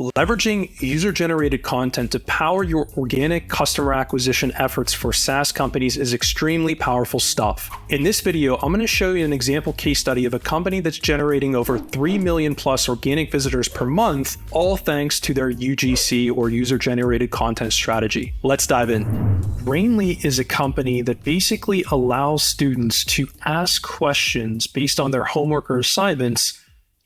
Leveraging user-generated content to power your organic customer acquisition efforts for SaaS companies is extremely powerful stuff. In this video, I'm going to show you an example case study of a company that's generating over 3 million plus organic visitors per month, all thanks to their UGC or user-generated content strategy. Let's dive in. Brainly is a company that basically allows students to ask questions based on their homework or assignments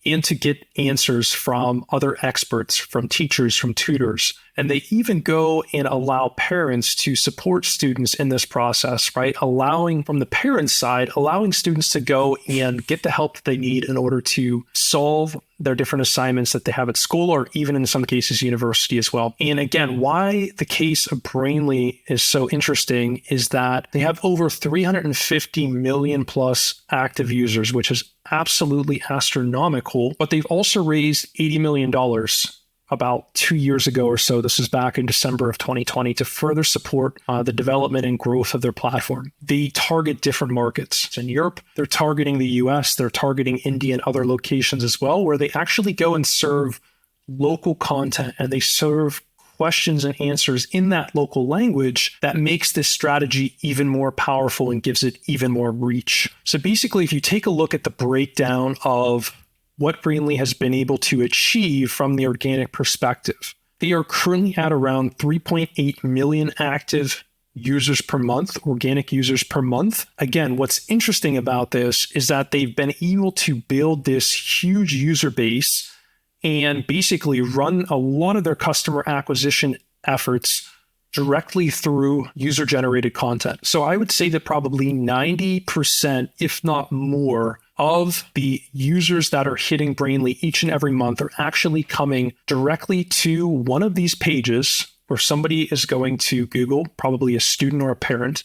and to get answers from other experts, from teachers, from tutors. And they even go and allow parents to support students in this process, right? Allowing, from the parents' side, allowing students to go and get the help that they need in order to solve their different assignments that they have at school, or even in some cases, university as well. And again, why the case of Brainly is so interesting is that they have over 350 million plus active users, which is absolutely astronomical, but they've also raised $80 million about 2 years ago or so. This is back in December of 2020 to further support the development and growth of their platform. They target different markets. In Europe, they're targeting the US, they're targeting India and other locations as well, where they actually go and serve local content and they serve questions and answers in that local language that makes this strategy even more powerful and gives it even more reach. So basically, if you take a look at the breakdown of what Brainly has been able to achieve from the organic perspective, they are currently at around 3.8 million active users per month, organic users per month. Again, what's interesting about this is that they've been able to build this huge user base and basically run a lot of their customer acquisition efforts directly through user-generated content. So I would say that probably 90%, if not more, of the users that are hitting Brainly each and every month are actually coming directly to one of these pages where somebody is going to Google, probably a student or a parent.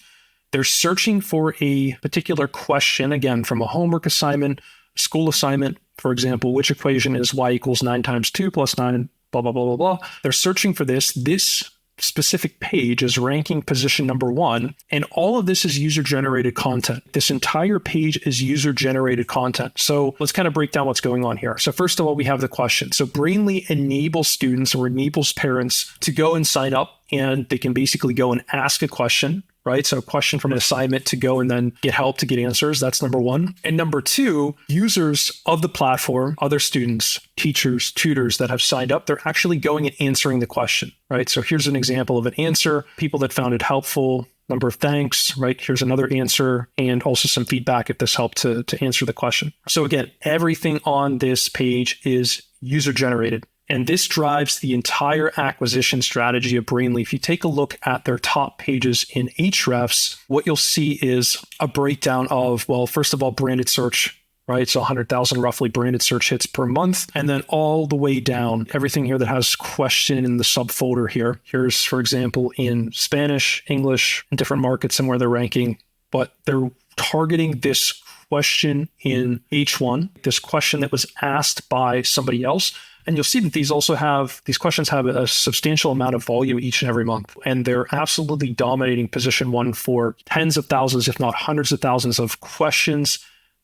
They're searching for a particular question, again, from a homework assignment, school assignment, for example, which equation is y equals 9 times 2 plus 9, blah, blah, blah, blah, blah. They're searching for this. This specific page is ranking position number 1, and all of this is user-generated content. This entire page is user-generated content. So let's kind of break down what's going on here. So first of all, we have the question. So Brainly enables students or enables parents to go and sign up, and they can basically go and ask a question, right? So a question from an assignment to go and then get help to get answers. That's number 1. And number 2, users of the platform, other students, teachers, tutors that have signed up, they're actually going and answering the question, right? So here's an example of an answer, people that found it helpful, number of thanks, right? Here's another answer, and also some feedback if this helped to answer the question. So again, everything on this page is user-generated. And this drives the entire acquisition strategy of Brainly. If you take a look at their top pages in Ahrefs, what you'll see is a breakdown of, well, first of all, branded search, right? So 100,000 roughly branded search hits per month. And then all the way down, everything here that has question in the subfolder here. Here's, for example, in Spanish, English, in different markets and where they're ranking. But they're targeting this question in H1, this question that was asked by somebody else. And you'll see that these questions have a substantial amount of volume each and every month. And they're absolutely dominating position 1 for tens of thousands, if not hundreds of thousands of questions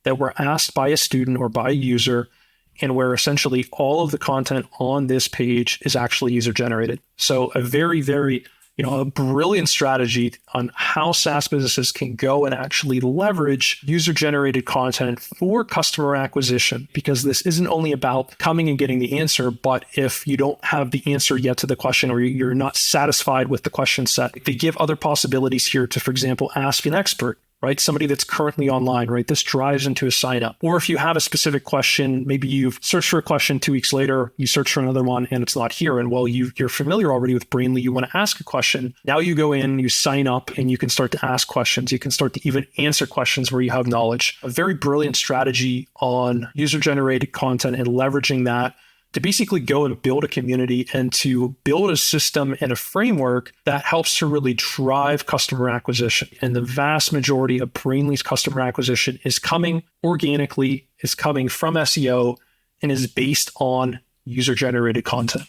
that were asked by a student or by a user, and where essentially all of the content on this page is actually user generated. So a very, very a brilliant strategy on how SaaS businesses can go and actually leverage user-generated content for customer acquisition, because this isn't only about coming and getting the answer, but if you don't have the answer yet to the question, or you're not satisfied with the question set, they give other possibilities here to, for example, ask an expert, right? Somebody that's currently online, right? This drives into a sign up. Or if you have a specific question, maybe you've searched for a question 2 weeks later, you search for another one and it's not here. And well, you're familiar already with Brainly, you want to ask a question. Now you go in, you sign up, and you can start to ask questions. You can start to even answer questions where you have knowledge. A very brilliant strategy on user-generated content and leveraging that to basically go and build a community and to build a system and a framework that helps to really drive customer acquisition. And the vast majority of Brainly's customer acquisition is coming organically, is coming from SEO, and is based on user-generated content.